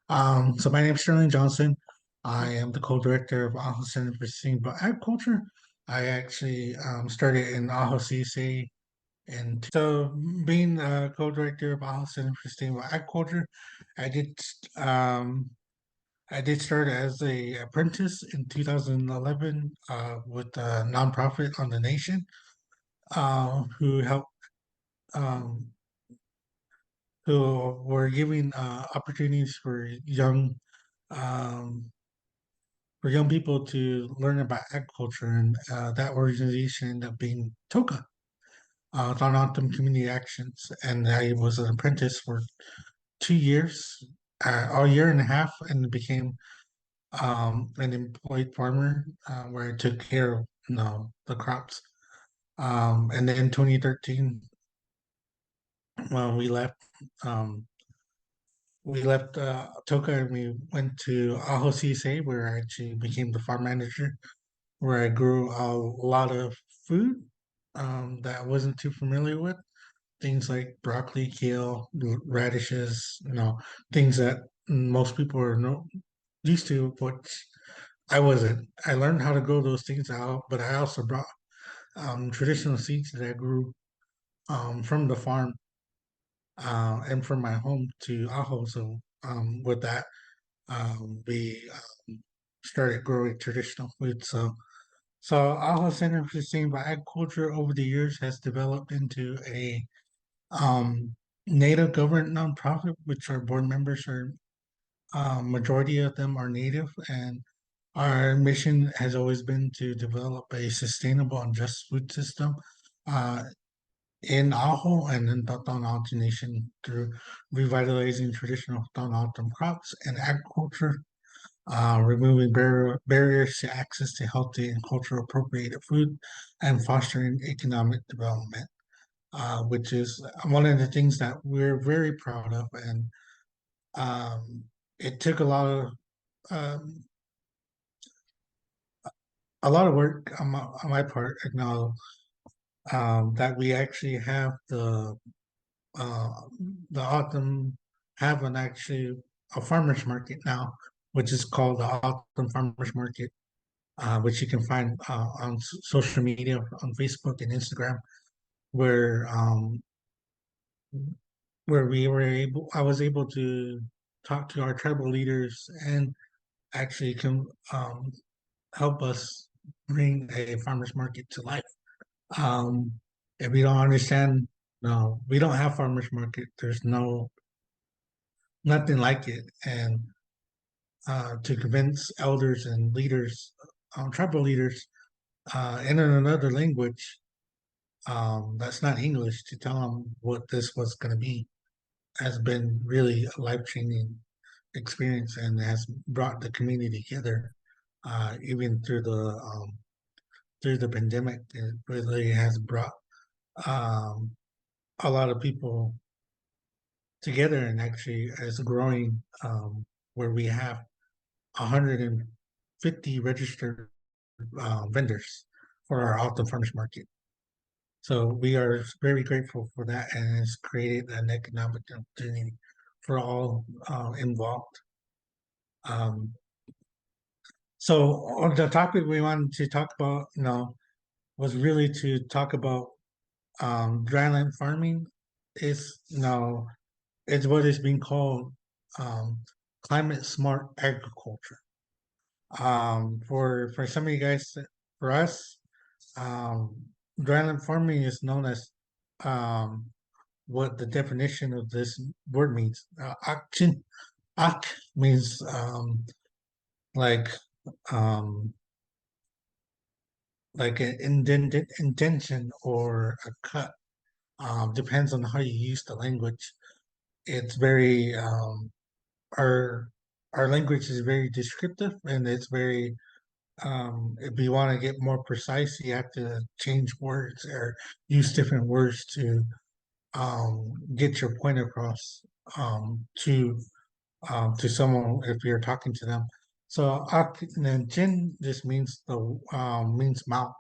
So my name is Sterling Johnson. I am the co-director of Ajo Center for Sustainable Agriculture. I actually started in Ajo CC, and so being co-director of Ajo Center for Sustainable Agriculture, I did um, I did start as a apprentice in 2011 with a nonprofit on the nation who helped um, who were giving opportunities um, for young people to learn about agriculture, and that organization ended up being TOCA, Thorn Autumn Community Actions, and I was an apprentice for 2 years, a year and a half, and became an employed farmer where I took care of the crops. And then in 2013, well, um, we left TOCA and we went to Ajo CSA, where I actually became the farm manager where I grew a lot of food that I wasn't too familiar with. Things like broccoli, kale, radishes, things that most people are no, used to, but I wasn't. I learned how to grow those things out, but I also brought traditional seeds that I grew from the farm and from my home to Ajo. So with that, we started growing traditional food. So Ajo Center for Sustainable Agriculture over the years has developed into a um, native government nonprofit, which our board members are majority of them are native, and our mission has always been to develop a sustainable and just food system uh, in Ajo and in the Tohono Nation through revitalizing traditional Tohono crops and agriculture, removing barriers to access to healthy and cultural appropriated food, and fostering economic development, which is one of the things that we're very proud of. And um, it took um, a lot of work on my part, that we actually have uh, the autumn have an actually a farmers market now, which is called the Autumn Farmers Market, which you can find on social media on Facebook and Instagram, where um, I was able to talk to our tribal leaders and actually can help us bring a farmers market to life. If we don't understand, no, we don't have farmers market. There's nothing like it, and to convince elders and leaders, tribal leaders, in another language that's not English, to tell them what this was going to be has been really a life changing experience and has brought the community together, even through the pandemic. It really has brought um, a lot of people together, and actually as growing, where we have 150 registered vendors for our autumn farmers market. So we are very grateful for that, and it's created an economic opportunity for all involved. Um, so on the topic we wanted to talk about, was really to talk about dryland farming. Is it's what is being called um, climate smart agriculture. For some of you guys, for us, dryland farming is known as um, what the definition of this word means. Ak means like um, like an intention or a cut. Depends on how you use the language. It's very our our language is very descriptive, and it's very if you want to get more precise, you have to change words or use different words to get your point across to someone if you're talking to them. So and Jin just means mouth.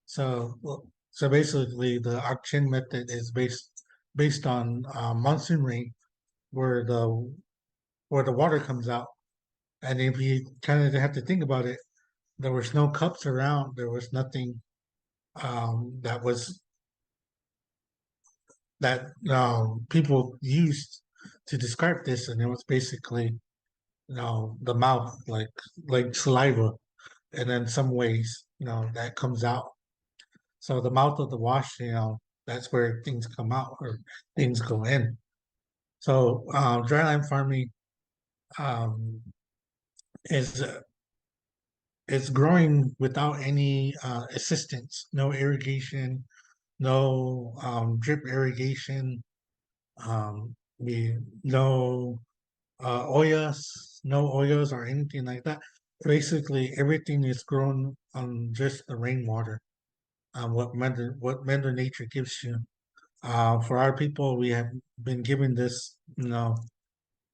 So basically, the Akchin method is based on monsoon rain, where where the water comes out. And if you kind of have to think about it, there was no cups around. There was nothing that was that people used to describe this, and it was basically the mouth, like saliva, and then some ways that comes out. So the mouth of the wash, that's where things come out or things go in. So dryland farming um, is is growing without any assistance, no irrigation, no drip irrigation, we no no oyas or anything like that. Basically, everything is grown on just the rainwater, what Mother Nature gives you. For our people, we have been given this,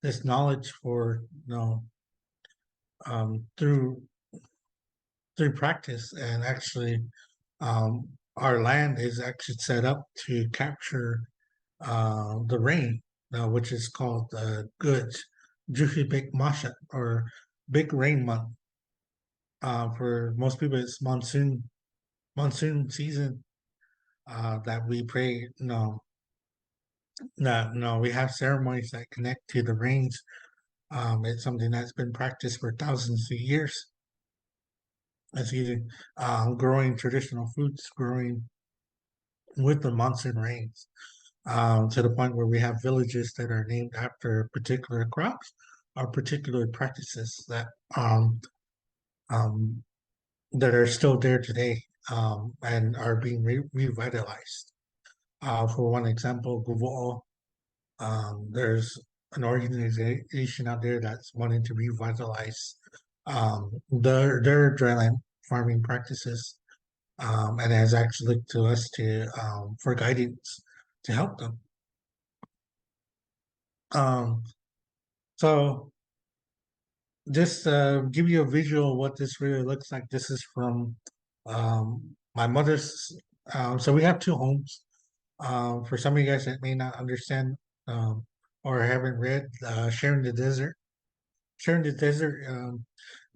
this knowledge for, through practice, and actually, our land is actually set up to capture the rain, which is called good Juhi Big Masha, or big rain month. For most people, it's monsoon season that we pray. No, we have ceremonies that connect to the rains. It's something that's been practiced for thousands of years. As using growing traditional foods, growing with the monsoon rains, to the point where we have villages that are named after particular crops or particular practices um, that are still there today, and are being revitalized. For one example, Guvo'o, there's an organization out there that's wanting to revitalize their dryland farming practices, and has actually looked to us to for guidance to help them. Um, so just give you a visual of what this really looks like. This is from my mother's. So we have two homes. For some of you guys that may not understand or haven't read, Sharing the Desert. Sharing the Desert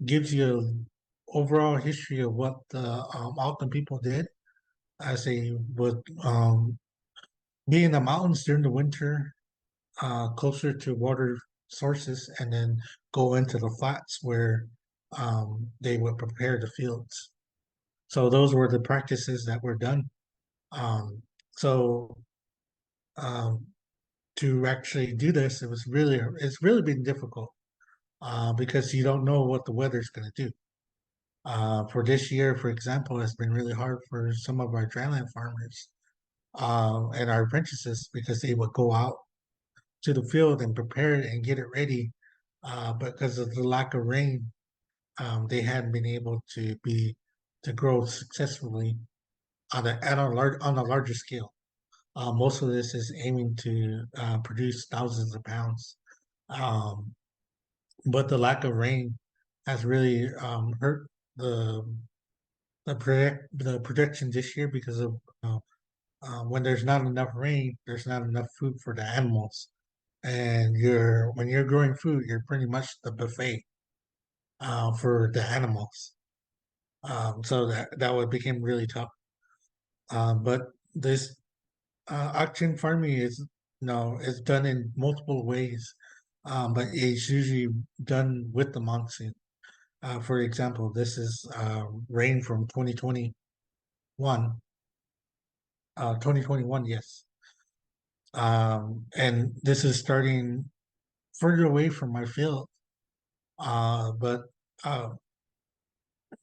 gives you an overall history of what the Alton people did as they would be in the mountains during the winter, closer to water sources, and then go into the flats where they would prepare the fields. So those were the practices that were done. So um, to actually do this, it's really been difficult because you don't know what the weather's going to do. For this year, for example, it's been really hard for some of our dryland farmers and our apprentices, because they would go out to the field and prepare it and get it ready. But because of the lack of rain, they hadn't been able to grow successfully on a larger scale. Most of this is aiming to produce thousands of pounds, um, but the lack of rain has really hurt the the production this year, because of when there's not enough rain, there's not enough food for the animals, and when you're growing food, you're pretty much the buffet for the animals. So that would became really tough. But this auction farming is it's done in multiple ways, but it's usually done with the monsoon. For example, this is rain from 2021, yes. And this is starting further away from my field, uh, but uh,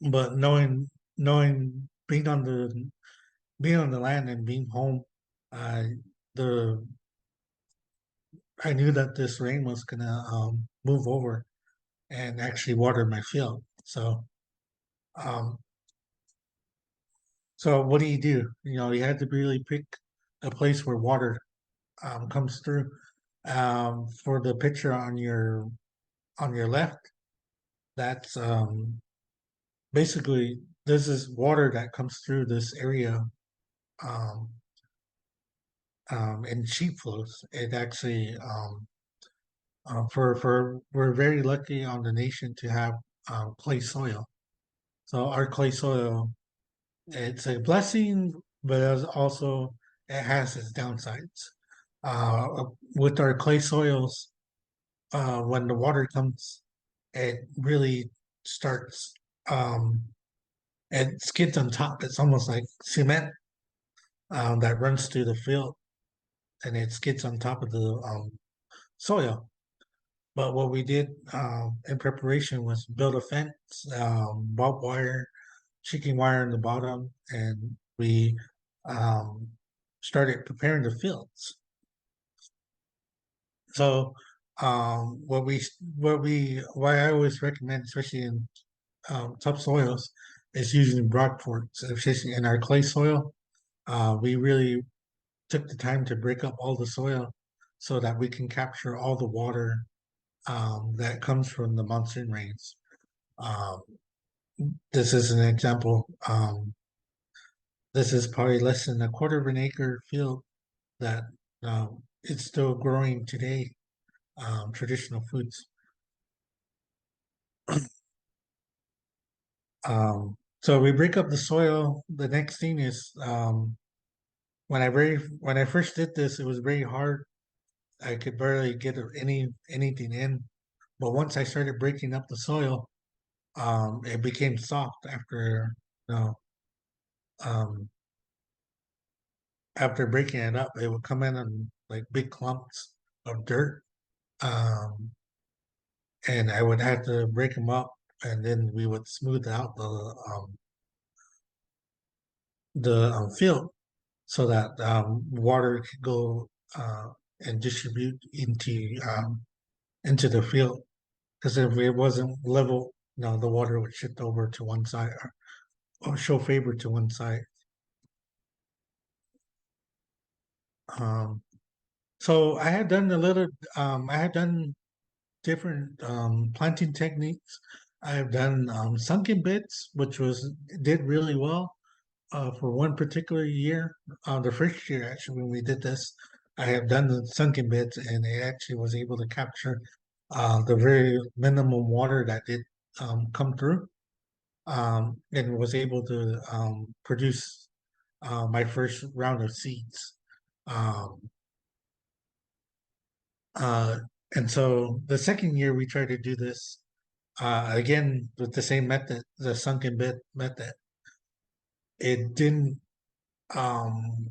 but knowing being on the land and being home, uh, the I knew that this rain was gonna move over and actually water my field. Um, so what do? You had to really pick a place where water comes through. For the picture on your left, that's basically this is water that comes through this area um, in sheet flows. It actually For we're very lucky on the nation to have clay soil. So our clay soil, it's a blessing, but it's also it has its downsides. With our clay soils, when the water comes, it really starts. Um, it skids on top. It's almost like cement that runs through the field, and it skids on top of the soil. But what we did in preparation was build a fence, barbed wire, chicken wire in the bottom, and we um, started preparing the fields. So why I always recommend, especially in tough soils, is using broad forks. Especially in our clay soil, we really took the time to break up all the soil so that we can capture all the water that comes from the monsoon rains. Um, this is an example. This is probably less than a quarter of an acre field that it's still growing today. Traditional foods. So we break up the soil. The next thing is when I first did this, it was very hard. I could barely get anything in. But once I started breaking up the soil, it became soft you know um, after breaking it up. It would come in like big clumps of dirt, um, and I would have to break them up, and then we would smooth out the field so that water could go and distribute into the field. Because if it wasn't level, the water would shift over to one side or show favor to one side. Um, so I had done different planting techniques. I have done sunken beds, which was did really well for one particular year. The first year, actually, when we did this, I have done the sunken beds, and it actually was able to capture the very minimum water that did come through, and was able to produce my first round of seeds. Um, uh, and so the second year we tried to do this again with the same method, the sunken bed method. It didn't um,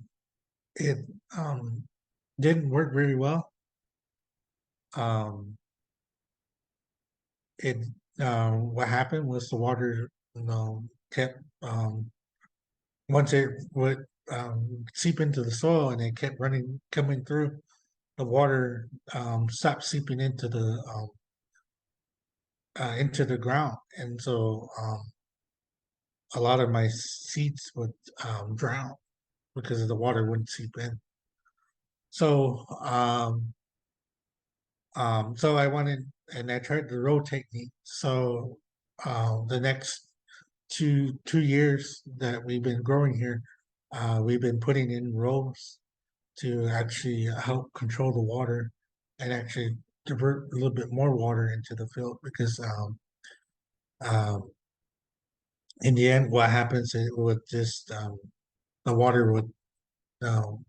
it didn't work very well. Um, it what happened was the water, kept once it would seep into the soil and it kept coming through. The water stopped seeping into the ground, and so a lot of my seeds would drown because the water wouldn't seep in. So so I wanted, and I tried the row technique. So the next two years that we've been growing here, we've been putting in rows to actually help control the water and actually divert a little bit more water into the field because um, in the end, what happens is it would just the water um,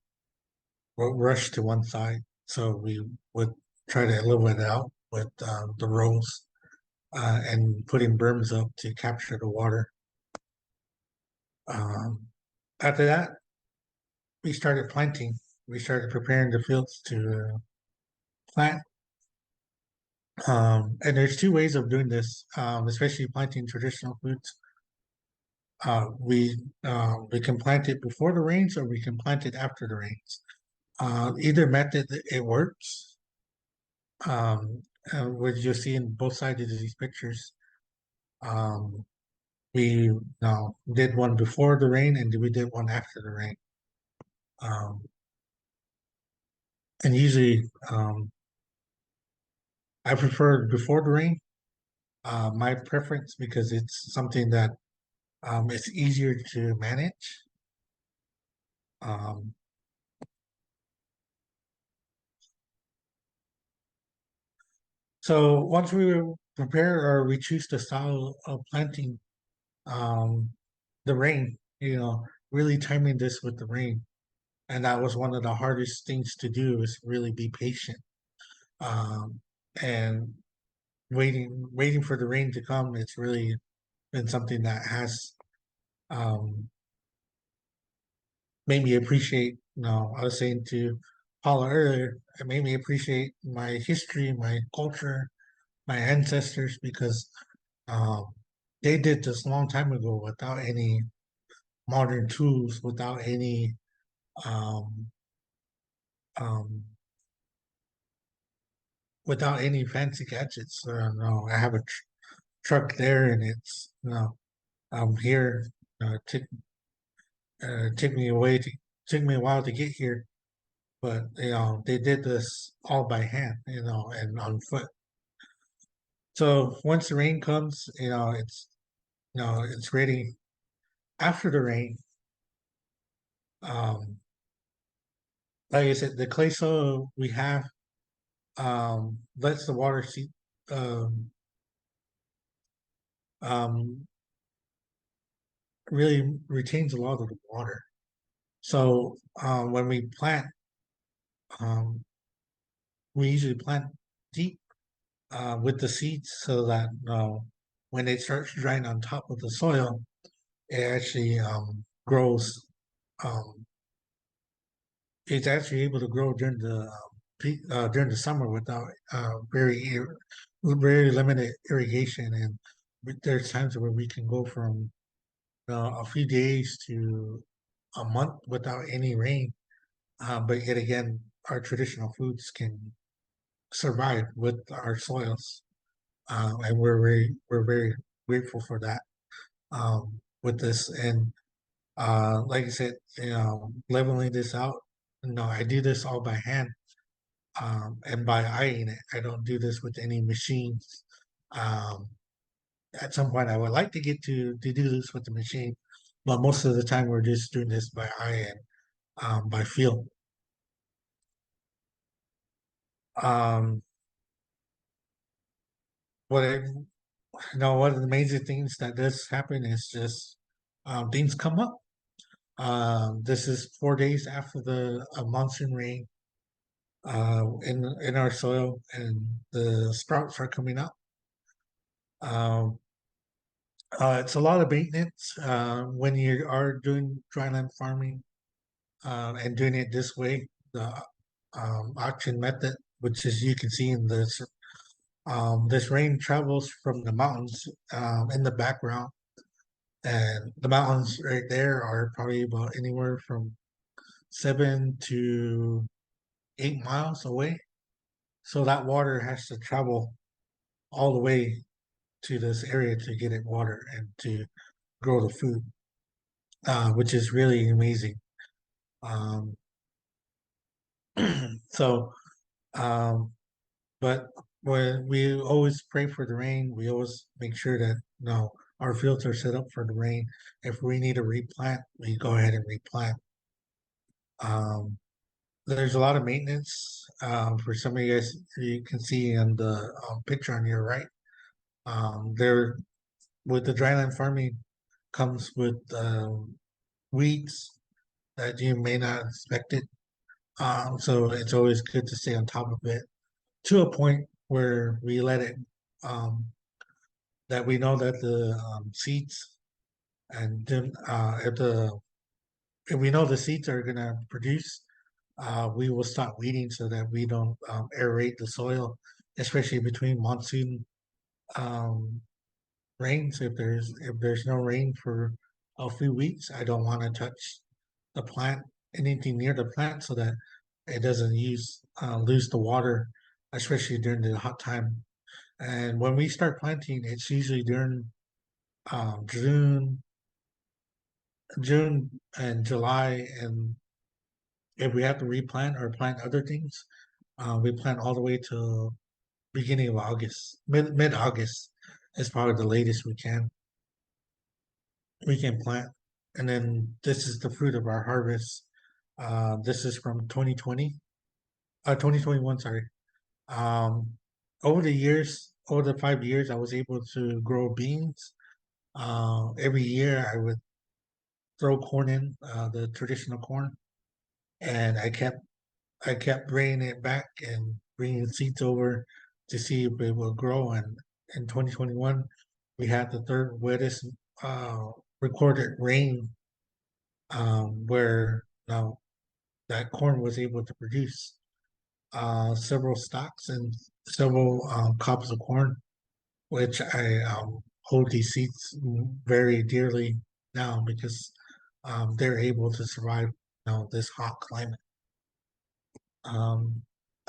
would rush to one side. So we would try to level it out with the rows and putting berms up to capture the water. Um, After that, we started planting. We started preparing the fields to plant. And there's two ways of doing this, especially planting traditional foods. We can plant it before the rains, or we can plant it after the rains. Either method it works. What you see in both sides of these pictures. Um, we did one before the rain, and we did one after the rain. Um, and usually, I prefer before the rain. My preference because it's something that it's easier to manage. Um, So once we prepare or we choose the style of planting, um, the rain, really timing this with the rain. And that was one of the hardest things to do is really be patient. Um, and waiting for the rain to come. It's really been something that has um, made me appreciate. I was saying to Paula earlier, it made me appreciate my history, my culture, my ancestors because um, they did this a long time ago without any modern tools, um, um, without any fancy gadgets. No, I have a truck there, and it's I'm here. Took me took me a while to get here, but they did this all by hand, and on foot. So once the rain comes, it's ready. After the rain, um, like I said, the clay soil we have lets the water seep, um, um, really retains a lot of the water. So when we plant, um, we usually plant deep with the seeds so that when it starts drying on top of the soil, it actually grows. Um, it's actually able to grow during the during the summer without very limited irrigation, and there's times where we can go from a few days to a month without any rain. But yet again, our traditional foods can survive with our soils, and we're very grateful for that with this. And like I said, leveling this out. No, I do this all by hand and by eyeing it. I don't do this with any machines. Um, at some point, I would like to get to do this with the machine, but most of the time, we're just doing this by eye and by feel. Um, what I, one of the major things that does happen is just things come up. This is 4 days after the monsoon rain in our soil, and the sprouts are coming up. Um, it's a lot of maintenance when you are doing dryland farming and doing it this way, the auction method, which is you can see in this. This rain travels from the mountains in the background, and the mountains right there are probably about anywhere from 7 to 8 miles away. So that water has to travel all the way to this area to get it water and to grow the food, which is really amazing. Um, so, um, but when we always pray for the rain, we always make sure that no, our fields are set up for the rain. If we need to replant, we go ahead and replant. Um, there's a lot of maintenance for some of you guys. You can see in the picture on your right. There with the dryland farming comes with weeds that you may not expect it. So it's always good to stay on top of it to a point where we let it um, that we know that the seeds and then if we know the seeds are gonna produce, we will stop weeding so that we don't aerate the soil, especially between monsoon um, rains. If there's no rain for a few weeks, I don't want to touch the plant, anything near the plant, so that it doesn't lose the water, especially during the hot time. And when we start planting, it's usually during June, June and July, and if we have to replant or plant other things, we plant all the way to beginning of August, mid August is probably the latest we can plant. And then this is the fruit of our harvest. This is from 2020, 2021, sorry. Um, over the 5 years, I was able to grow beans. Every year, I would throw corn in, the traditional corn, and I kept bringing it back and bringing seeds over to see if it will grow. And in 2021, we had the third wettest uh, recorded rain, where that corn was able to produce several stalks and several cobs of corn, which I hold these seeds very dearly now because they're able to survive, this hot climate. Um,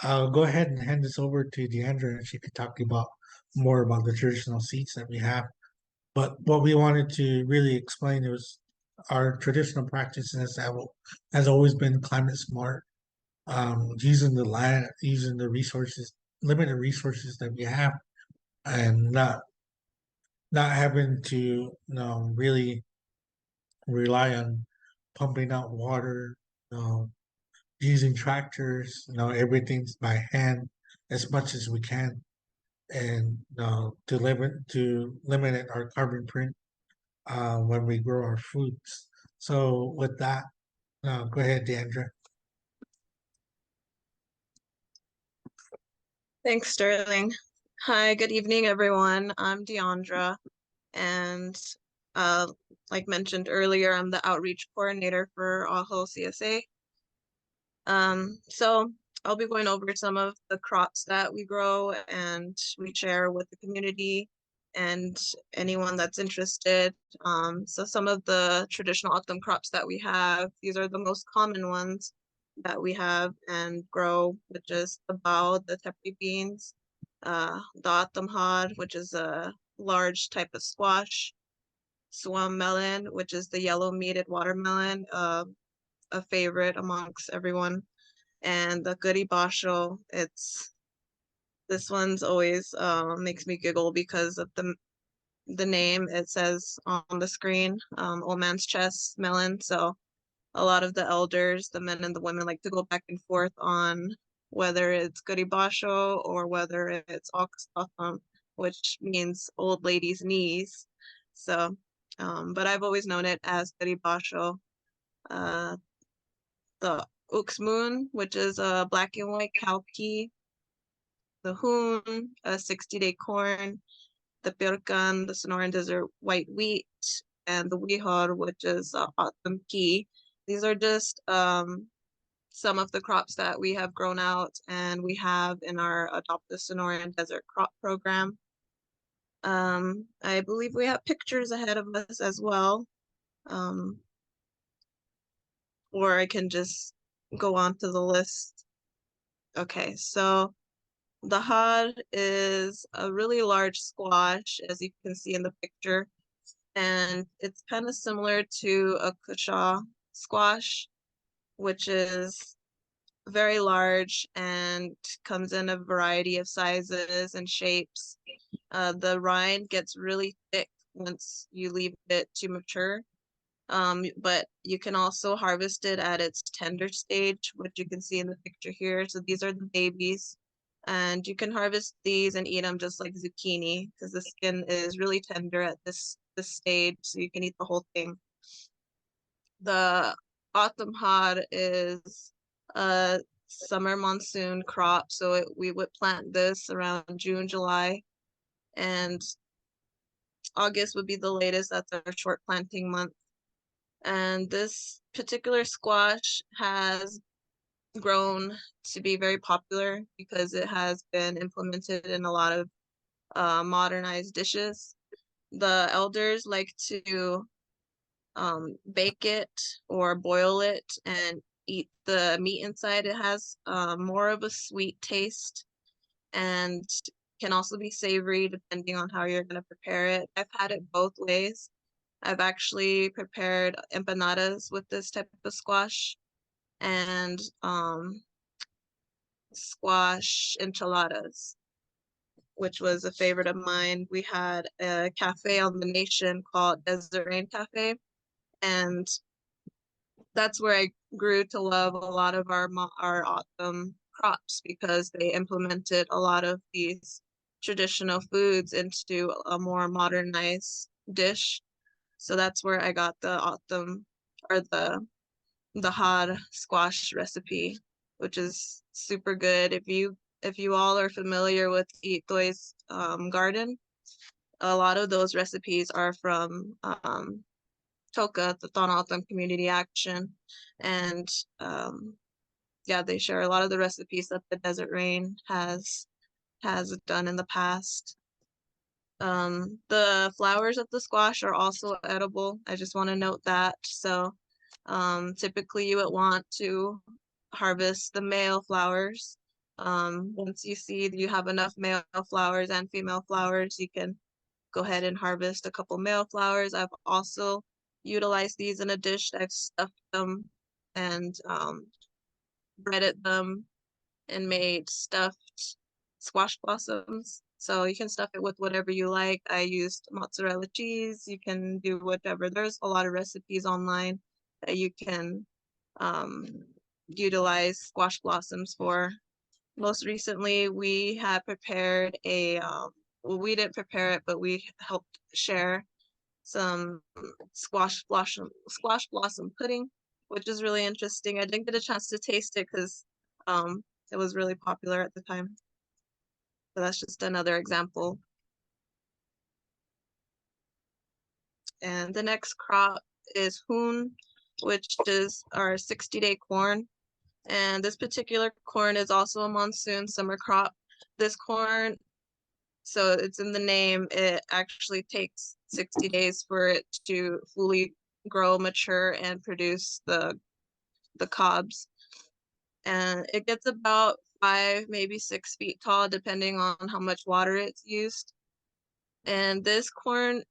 I'll go ahead and hand this over to Deandra, and she could talk about more about the traditional seats that we have. But what we wanted to really explain was our traditional practices has always been climate smart, using the land, using the resources, limited resources that we have, and not having to, really rely on pumping out water, using tractors, everything's by hand as much as we can, and to limit our carbon print when we grow our foods. So with that, go ahead, Deandra. Thanks, Sterling. Hi, good evening, everyone. I'm Deandra, and uh, like mentioned earlier, I'm the outreach coordinator for Aho CSA. So I'll be going over some of the crops that we grow and we share with the community and anyone that's interested. So some of the traditional autumn crops that we have, these are the most common ones that we have and grow, which is the bao, the tepri beans, the autumn had, which is a large type of squash, swam melon, which is the yellow meated watermelon, a favorite amongst everyone, and the goody basho. This one's always makes me giggle because of the name. It says on the screen, old man's chest melon. So a lot of the elders, the men and the women, like to go back and forth on whether it's goody basho or whether it's oxtatam, which means old lady's knees. So, but I've always known it as goody basho. Uh, the Uxmoon, which is a black and white cowpea, the Hoon, a 60-day corn, the Pirkan, the Sonoran Desert white wheat, and the Wihor, which is autumn pea. These are just some of the crops that we have grown out and we have in our Adopt the Sonoran Desert crop program. I believe we have pictures ahead of us as well. Um, or I can just go on to the list. Okay, so the had is a really large squash, as you can see in the picture, and it's kind of similar to a kusha squash, which is very large and comes in a variety of sizes and shapes. The rind gets really thick once you leave it to mature. But you can also harvest it at its tender stage, which you can see in the picture here. So these are the babies. And you can harvest these and eat them just like zucchini because the skin is really tender at this stage, so you can eat the whole thing. The autumn had is a summer monsoon crop, so we would plant this around June, July, and August would be the latest. That's our short planting month. And this particular squash has grown to be very popular because it has been implemented in a lot of modernized dishes. The elders like to bake it or boil it and eat the meat inside. It has more of a sweet taste and can also be savory depending on how you're going to prepare it. I've had it both ways. I've actually prepared empanadas with this type of squash and squash enchiladas, which was a favorite of mine. We had a cafe on the nation called Desert Rain Cafe, and that's where I grew to love a lot of our autumn crops because they implemented a lot of these traditional foods into a more modernized dish. So that's where I got the autumn or the hot squash recipe, which is super good. If you all are familiar with Itoy's garden, a lot of those recipes are from TOCA, the Thon Autumn Community Action, and yeah, they share a lot of the recipes that the Desert Rain has done in the past. The flowers of the squash are also edible. I just want to note that. So, typically you would want to harvest the male flowers. Once you see that you have enough male flowers and female flowers, you can go ahead and harvest a couple male flowers. I've also utilized these in a dish. I've stuffed them and breaded them and made stuffed squash blossoms. So you can stuff it with whatever you like. I used mozzarella cheese. You can do whatever. There's a lot of recipes online that you can um, utilize squash blossoms for. Most recently, we had prepared well, we didn't prepare it, but we helped share some squash blossom pudding, which is really interesting. I didn't get a chance to taste it because um, it was really popular at the time. So that's just another example. And the next crop is hoon, which is our 60-day corn. And this particular corn is also a monsoon summer crop. This corn, so it's in the name, it actually takes 60 days for it to fully grow, mature, and produce the cobs. And it gets about 5, maybe 6 feet tall, depending on how much water it's used. And this corn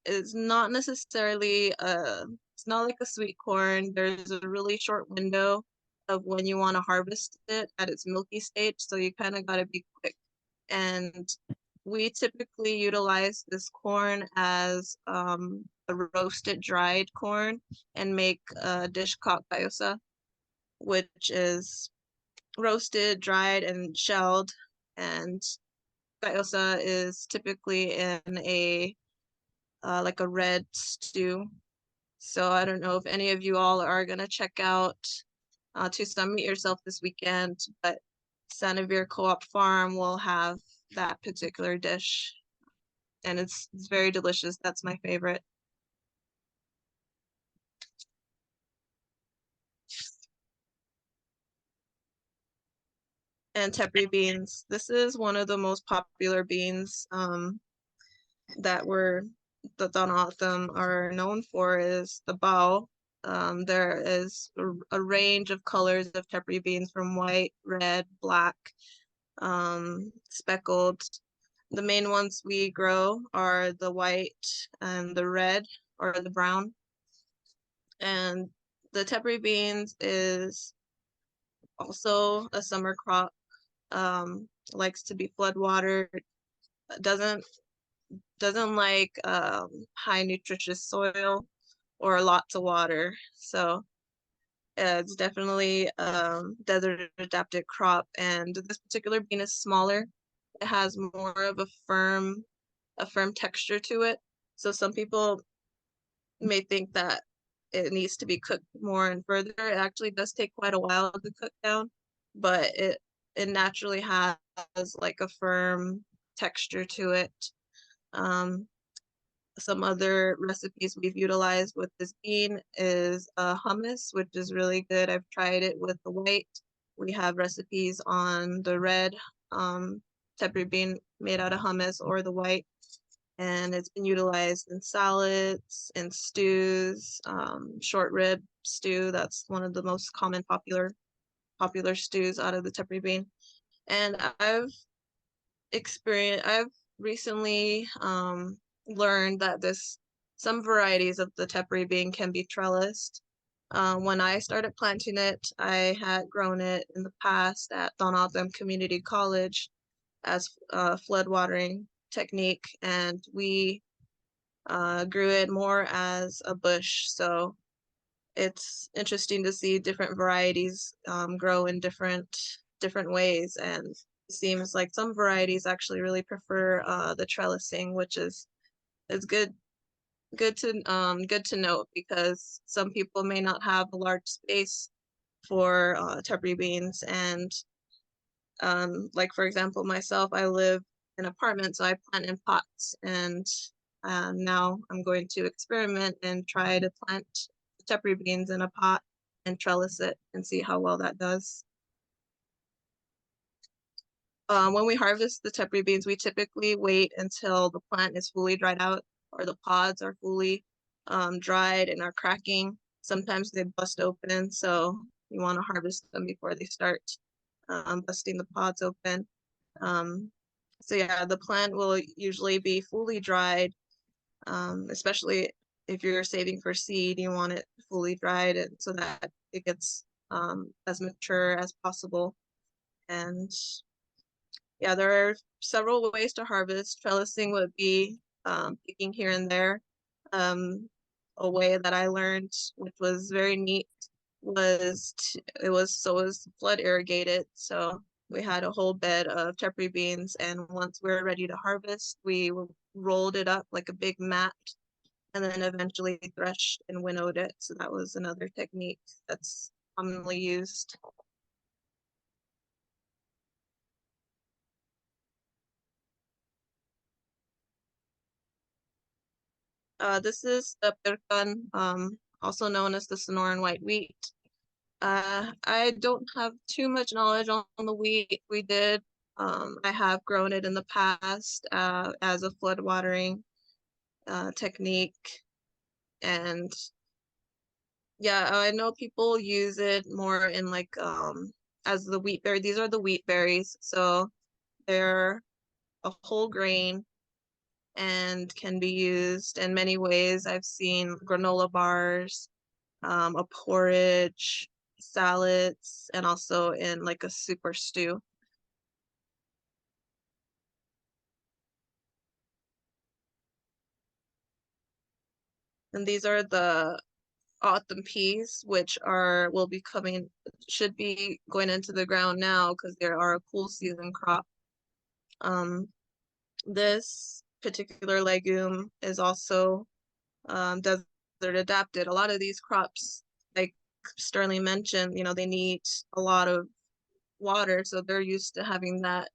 is not necessarily it's not like a sweet corn. There's a really short window of when you want to harvest it at its milky stage, so you kind of got to be quick. And we typically utilize this corn as a roasted dried corn and make a dish called payosa, which is roasted, dried, and shelled. And payosa is typically in a like a red stew. So I don't know if any of you all are gonna check out Tucson Meet Yourself this weekend, but Sanavir Co-op Farm will have that particular dish, and it's very delicious. That's my favorite. And tepri beans. This is one of the most popular beans that we're that Donatham are known for is the bao. There is a range of colors of tepri beans from white, red, black, speckled. The main ones we grow are the white and the red or the brown. And the tepri beans is also a summer crop. Likes to be flood watered. Doesn't like high nutritious soil or lots of water. So it's definitely desert adapted crop. And this particular bean is smaller. It has more of a firm texture to it. So some people may think that it needs to be cooked more and further. It actually does take quite a while to cook down, but it naturally has like a firm texture to it. Some other recipes we've utilized with this bean is hummus, which is really good. I've tried it with the white. We have recipes on the red tepri bean made out of hummus or the white. And it's been utilized in salads, in stews, short rib stew. That's one of the most common popular stews out of the tepri bean. And I've recently learned that some varieties of the tepri bean can be trellised. When I started planting it, I had grown it in the past at Donaldham Community College as a flood watering technique, and we grew it more as a bush. So it's interesting to see different varieties grow in different different ways, and it seems like some varieties actually really prefer the trellising, which is good to note because some people may not have a large space for Tepary beans, and like for example myself, I live in an apartment, so I plant in pots, and now I'm going to experiment and try to plant Tepary beans in a pot and trellis it and see how well that does. When we harvest the Tepary beans, we typically wait until the plant is fully dried out or the pods are fully dried and are cracking. Sometimes they bust open, so you want to harvest them before they start busting the pods open. Um, so yeah, the plant will usually be fully dried, especially if you're saving for seed, you want it fully dried and so that it gets as mature as possible. And yeah, there are several ways to harvest. Trellising would be picking here and there. A way that I learned, which was very neat, was it was flood irrigated. So we had a whole bed of Tepary beans, and once we were ready to harvest, we rolled it up like a big mat, and then eventually threshed and winnowed it. So that was another technique that's commonly used. This is the Percan, also known as the Sonoran white wheat. I don't have too much knowledge on the wheat. I have grown it in the past as a flood watering technique. And yeah, I know people use it more in like as the wheat berry. These are the wheat berries. So they're a whole grain and can be used in many ways. I've seen granola bars, a porridge, salads, and also in like a soup or stew. And these are the autumn peas, which will be should be going into the ground now because they are a cool season crop. Um, this particular legume is also desert adapted. A lot of these crops, like Sterling mentioned, they need a lot of water, so they're used to having that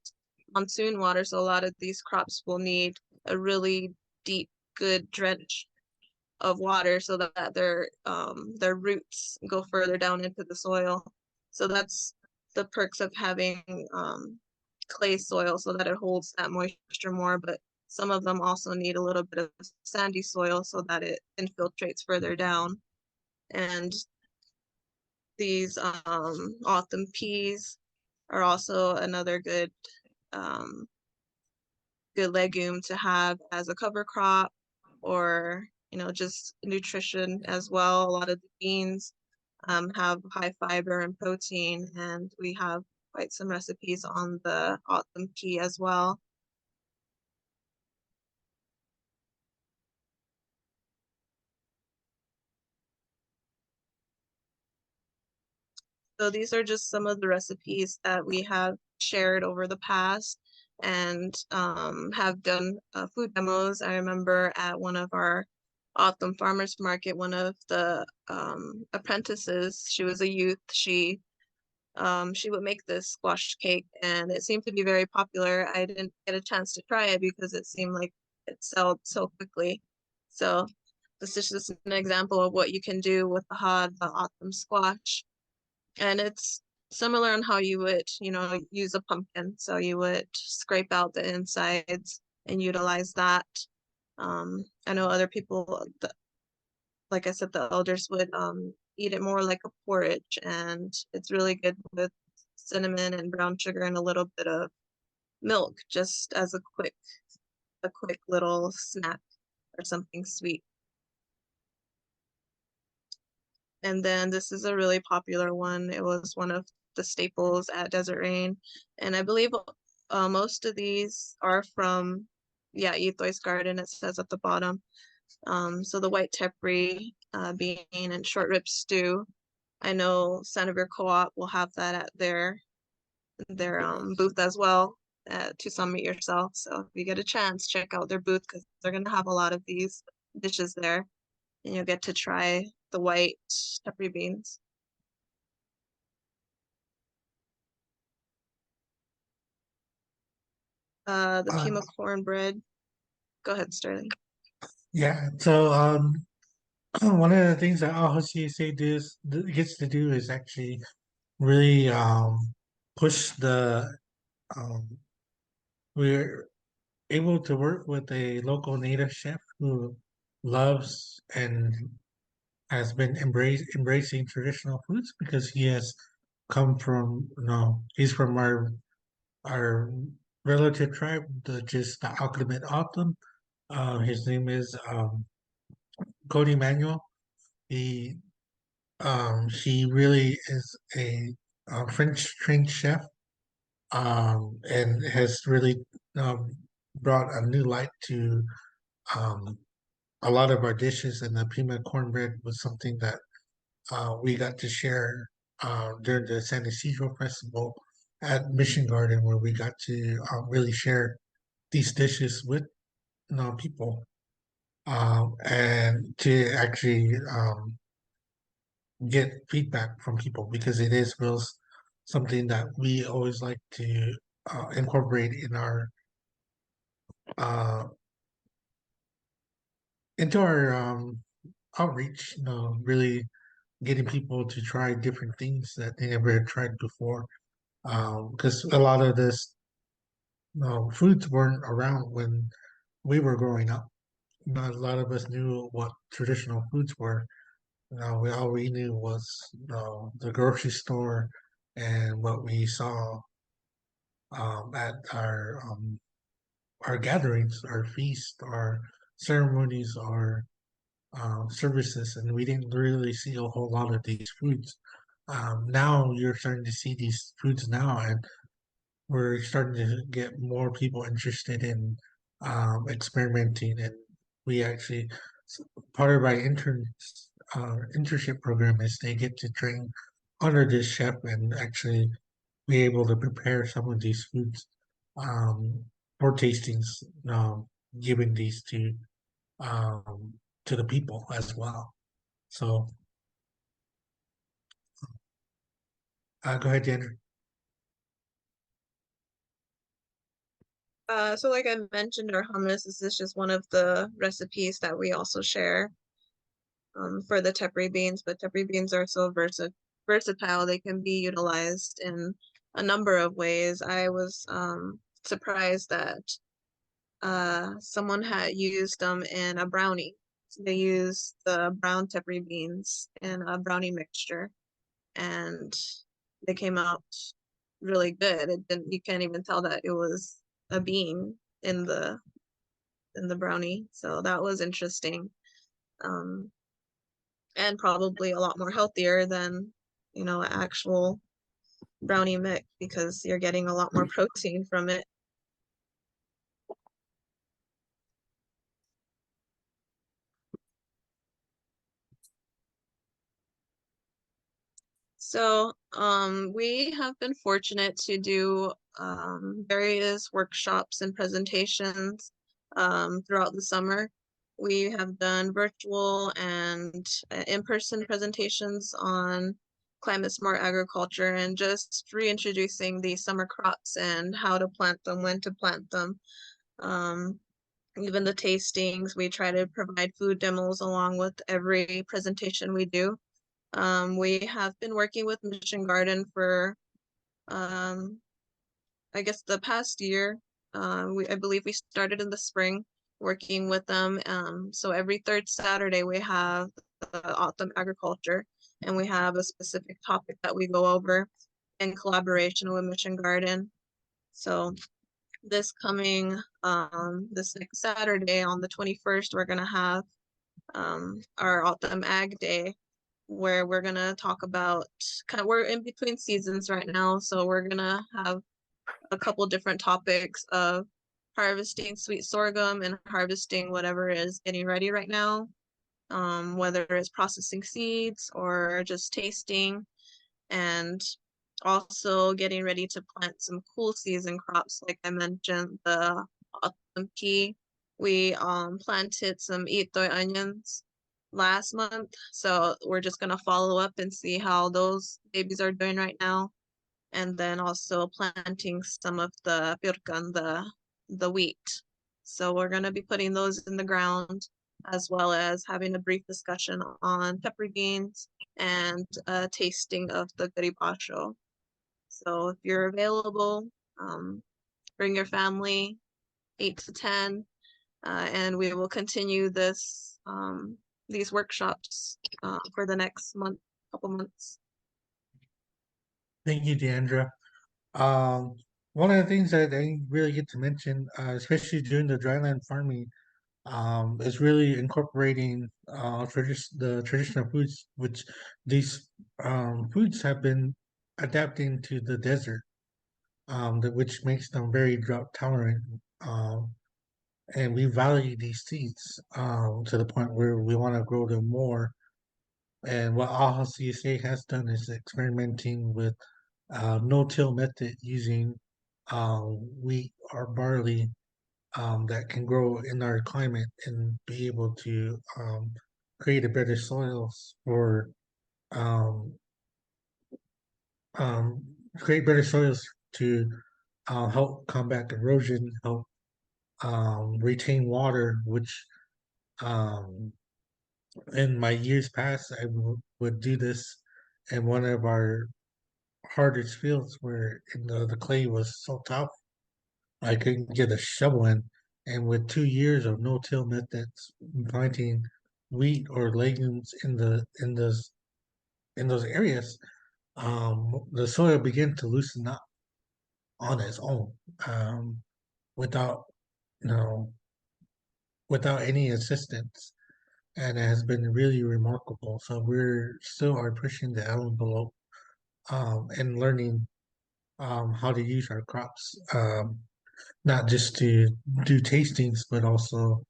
monsoon water. So a lot of these crops will need a really deep, good drench of water so that their roots go further down into the soil. So that's the perks of having clay soil so that it holds that moisture more. But some of them also need a little bit of sandy soil so that it infiltrates further down. And these autumn peas are also another um, good legume to have as a cover crop or just nutrition as well. A lot of the beans have high fiber and protein, and we have quite some recipes on the autumn pea as well. So these are just some of the recipes that we have shared over the past and have done food demos. I remember at one of our autumn farmers market, one of the apprentices, she was a youth, she would make this squash cake and it seemed to be very popular. I didn't get a chance to try it because it seemed like it sold so quickly. So this is just an example of what you can do with the autumn squash. And it's similar on how you would, use a pumpkin. So you would scrape out the insides and utilize that. I know other people, like I said, the elders would eat it more like a porridge, and it's really good with cinnamon and brown sugar and a little bit of milk, just as a quick little snack or something sweet. And then this is a really popular one. It was one of the staples at Desert Rain. And I believe most of these are from, yeah, Etoy's Garden, it says at the bottom. So the white tepary bean and short rib stew. I know Centerville Co-op will have that at booth as well to Summit yourself. So if you get a chance, check out their booth because they're gonna have a lot of these dishes there, and you'll get to try the white peppery beans. The Uh, Pima cornbread. Go ahead, Sterling. yeah. So one of the things that Aho CSA gets to do is actually really push the um, we're able to work with a local native chef who loves and has been embracing traditional foods because he has come from he's from our relative tribe, just the Alchemist Autumn. His name is Cody Manuel. He he really is a French trained chef, and has really um, brought a new light to um, a lot of our dishes. And the Pima cornbread was something that we got to share during the San Isidro Festival at Mission Garden, where we got to really share these dishes with people, and to actually get feedback from people because it is real something that we always like to incorporate in our uh, into our outreach. Really getting people to try different things that they never had tried before. Because a lot of this foods weren't around when we were growing up. Not a lot of us knew what traditional foods were. All we knew was the grocery store and what we saw at our gatherings, our feasts, our ceremonies, our services, and we didn't really see a whole lot of these foods. Now you're starting to see these foods now, and we're starting to get more people interested in experimenting. And we actually, part of our internship program is they get to train under this chef and actually be able to prepare some of these foods um, for tastings, giving these to the people as well. So go ahead, Andrew. So like I mentioned, our hummus is just one of the recipes that we also share for the tepary beans, but tepary beans are so versatile. They can be utilized in a number of ways. I was surprised that someone had used them in a brownie. So they used the brown tepary beans in a brownie mixture, and they came out really good. It didn't, you can't even tell that it was a bean in the brownie. So that was interesting. Um, and probably a lot more healthier than, actual brownie mix because you're getting a lot more protein from it. So, we have been fortunate to do various workshops and presentations throughout the summer. We have done virtual and in-person presentations on climate smart agriculture and just reintroducing the summer crops and how to plant them, when to plant them. Um, Even the tastings, we try to provide food demos along with every presentation we do. We have been working with Mission Garden for, um, I guess, the past year. I believe we started in the spring working with them. So every third Saturday we have the autumn agriculture, and we have a specific topic that we go over in collaboration with Mission Garden. So this next Saturday on the 21st, we're gonna have our autumn ag day where we're gonna talk about we're in between seasons right now, so we're gonna have a couple different topics of harvesting sweet sorghum and harvesting whatever is getting ready right now, whether it's processing seeds or just tasting. And Also getting ready to plant some cool season crops, like I mentioned, the autumn pea. We planted some itoy onions last month, so we're just gonna follow up and see how those babies are doing right now. And then also planting some of the pirkan, the wheat. So we're gonna be putting those in the ground, as well as having a brief discussion on pepper beans and a tasting of the garibacho. So if you're available, bring your family, 8 to 10, and we will continue these workshops for the next couple months. Thank you, Deandra. Um, One of the things that I didn't really get to mention, especially during the dryland farming, is really incorporating the traditional foods, which these foods have been adapting to the desert, which makes them very drought tolerant. And we value these seeds to the point where we want to grow them more. And what AHA CSA has done is experimenting with no-till method using wheat or barley that can grow in our climate and be able to create a better soils for um, um, create better soils to help combat erosion, help retain water, which um, in my years past would do this in one of our hardest fields where the clay was so tough I couldn't get a shovel in. And with 2 years of no-till methods, planting wheat or legumes in those areas, the soil began to loosen up on its own, without you know without any assistance, and it has been really remarkable. So we're still are pushing the envelope and learning how to use our crops, not just to do tastings, but also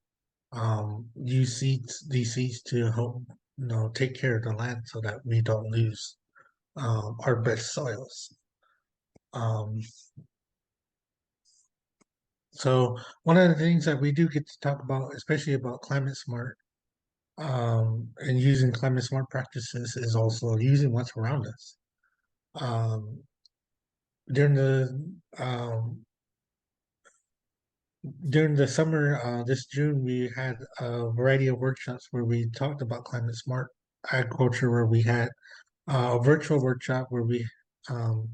use these seeds to help take care of the land so that we don't lose our best soils. Um, so one of the things that we do get to talk about, especially about climate smart and using climate smart practices, is also using what's around us. Um, during the um, during the summer, this June, we had a variety of workshops where we talked about climate smart agriculture, where we had a virtual workshop where um,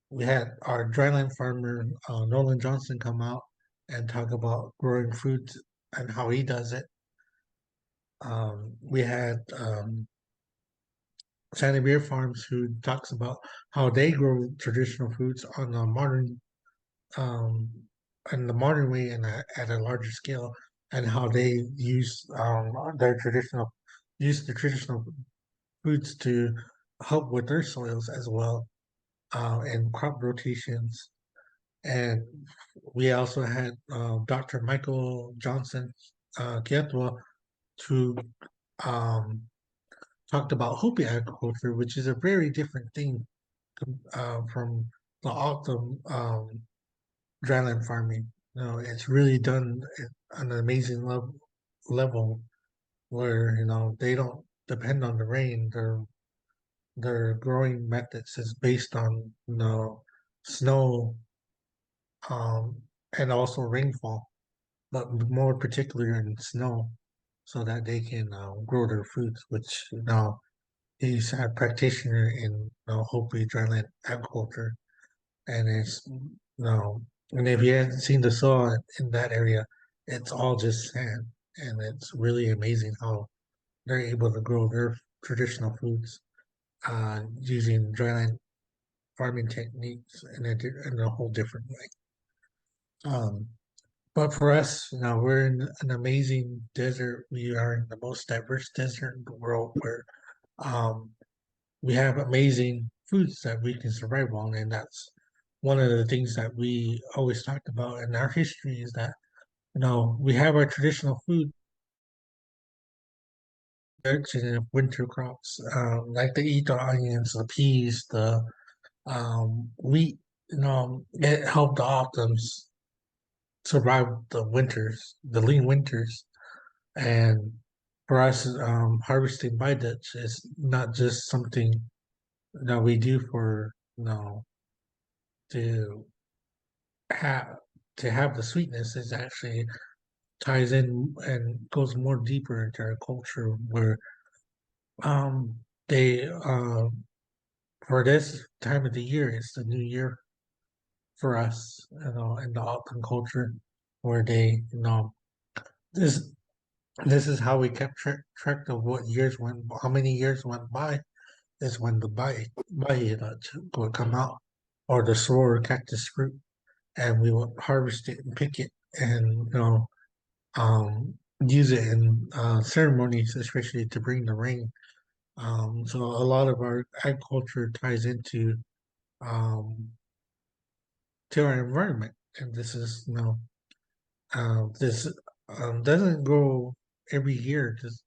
we had our dryland farmer Nolan Johnson come out and talk about growing fruits and how he does it. We had Sandy Beer Farms who talks about how they grow traditional foods on a um, in the modern way and at a larger scale, and how they use the traditional foods to help with their soils as well, and crop rotations. And we also had Dr. Michael Johnson Kietwa, who um, talked about Hopi agriculture, which is a very different thing from the autumn dryland farming. It's really done at an amazing level where they don't depend on the rain. Their growing methods is based on snow um, and also rainfall, but more particularly in snow, so that they can grow their foods. Which he's a practitioner in Hopi dryland agriculture, and it's and if you haven't seen the soil in that area, it's all just sand, and it's really amazing how they're able to grow their traditional foods using dryland farming techniques in a whole different way. Um, but for us, we're in an amazing desert. We are in the most diverse desert in the world where um, we have amazing foods that we can survive on. And that's one of the things that we always talked about in our history is that, we have our traditional food and winter crops, like they eat the onions, the peas, the wheat. It helped the autumns survive the winters, the lean winters. And for us, harvesting by Dutch is not just something that we do for to have the sweetness. It actually ties in and goes more deeper into our culture, where they for this time of the year, it's the new year for us, in the autumn culture, where they, this this is how we kept track of what years went, how many years went by, is when the bai would come out, or the soror cactus fruit, and we would harvest it and pick it, and use it in ceremonies, especially to bring the rain. So a lot of our agriculture ties into um, to our environment, and this is this doesn't go every year, just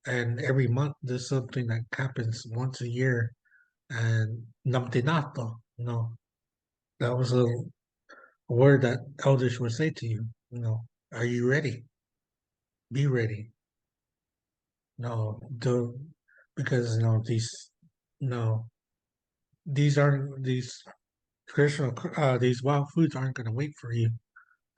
and every month. There's something that happens once a year, and namtinato. That was a word that elders would say to you. Are you ready? Be ready. No, do because no these traditional these wild foods aren't going to wait for you,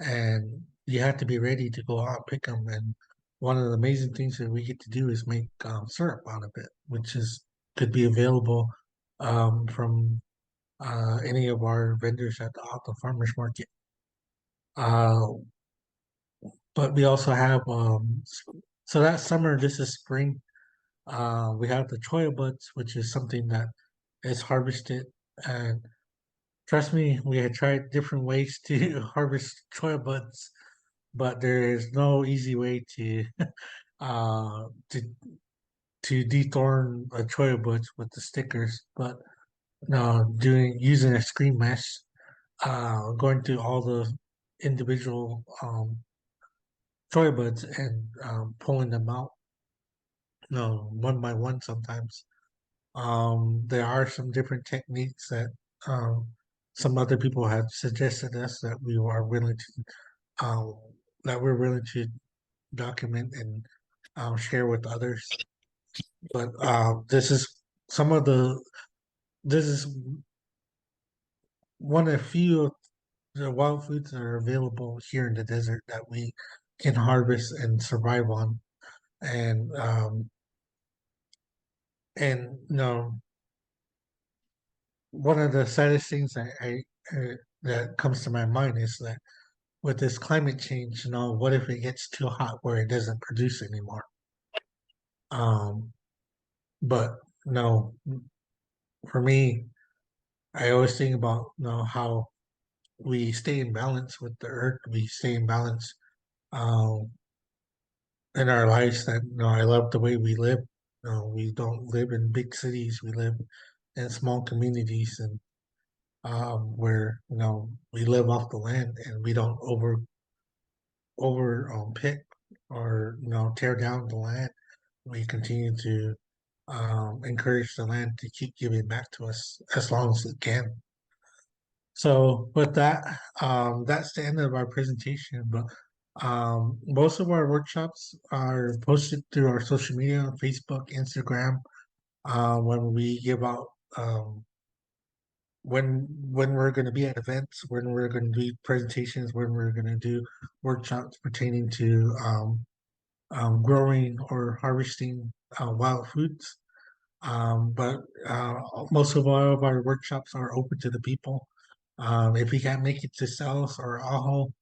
and you have to be ready to go out and pick them. And one of the amazing things that we get to do is make syrup out of it, which is could be available from any of our vendors at the farmers market. Uh, but we also have so that summer, this is spring. We have the choya buds, which is something that is harvested. And trust me, we had tried different ways to harvest choya buds, but there is no easy way uh, to to dethorn a choya buds with the stickers. But doing using a screen mesh, going through all the individual choya buds and pulling them out, one by one sometimes. There are some different techniques that um, some other people have suggested us that we are willing to we're willing to document and share with others. But this is some of the this is one of the few of the wild foods that are available here in the desert that we can harvest and survive on. And one of the saddest things that comes to my mind is that with this climate change, what if it gets too hot where it doesn't produce anymore? Um, but no, for me, I always think about how we stay in balance with the earth. We stay in balance um, in our lives. That I love the way we live. We don't live in big cities. We live in small communities, and where we live off the land and we don't over pick or tear down the land. We continue to encourage the land to keep giving back to us as long as it can. So with that, that's the end of our presentation. But most of our workshops are posted through our social media, Facebook, Instagram. When we give out when we're going to be at events, when we're going to do presentations, when we're going to do workshops pertaining to growing or harvesting wild foods. But most of our workshops are open to the people. If you can't make it to South or Ajo,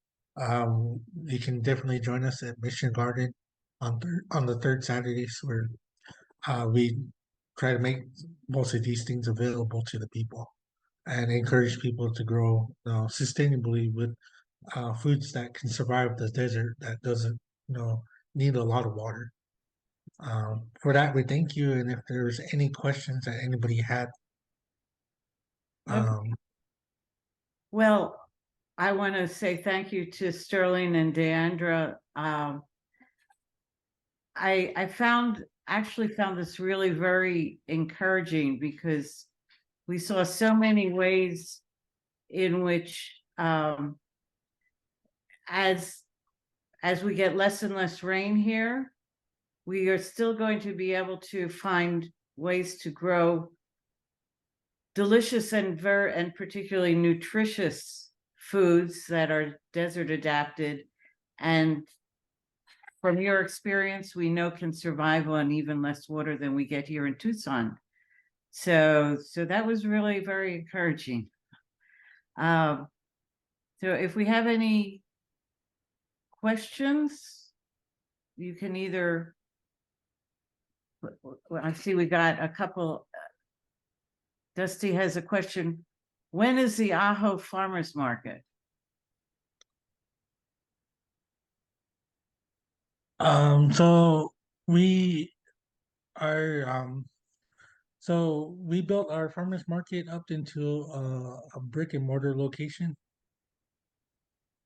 you can definitely join us at Mission Garden on the third Saturdays, where we try to make most of these things available to the people and encourage people to grow sustainably with foods that can survive the desert that doesn't need a lot of water. For that, we thank you. And if there's any questions that anybody had, Okay. um, Well, I want to say thank you to Sterling and Deandra. I found actually found this really very encouraging because we saw so many ways in which as we get less and less rain here, we are still going to be able to find ways to grow delicious and particularly nutritious foods that are desert adapted, and from your experience, we know can survive on even less water than we get here in Tucson. So that was really very encouraging. So if we have any questions, you can either, well, I see we got a couple. Dusty has a question. When is the Ajo Farmers Market? So we are so we built our farmers market up into a brick and mortar location.